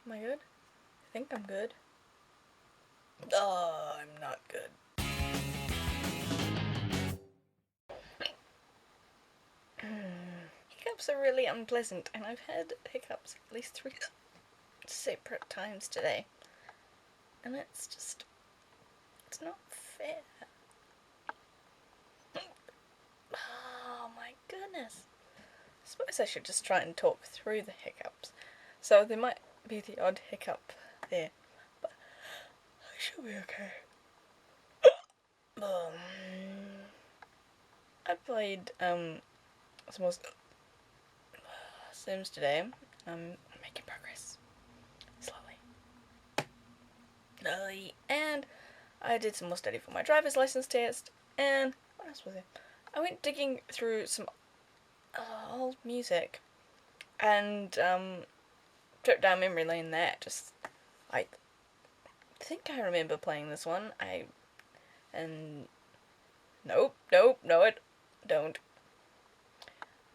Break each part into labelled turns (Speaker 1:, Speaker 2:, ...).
Speaker 1: Am I good? I think I'm good. Oh, I'm not good. Hiccups are really unpleasant, and I've had hiccups at least 3 separate times today. And it's not fair. Oh my goodness. I suppose I should just try and talk through the hiccups. So there might be the odd hiccup there, but I should be okay. I played some more Sims today. I'm making progress. Slowly. And I did some more study for my driver's license test, and what else was there? I went digging through some old music and tripped down memory lane there. I think I remember playing this one. Nope, no it don't.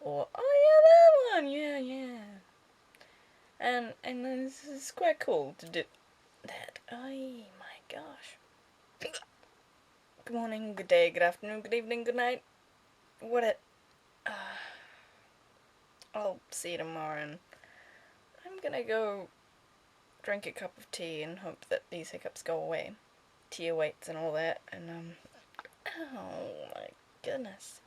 Speaker 1: Or, oh yeah, that one, yeah. And this is quite cool to do that. Oh my gosh. Good morning, good day, good afternoon, good evening, good night. I'll see you tomorrow, and I'm gonna go drink a cup of tea and hope that these hiccups go away. Tea awaits and all that, and oh my goodness.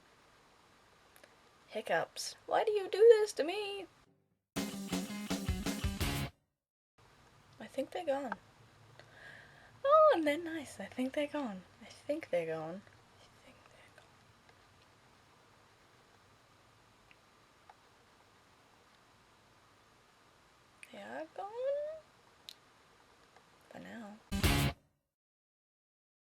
Speaker 1: Hiccups. Why do you do this to me? I think they're gone. Oh, and they're nice. I think they're gone.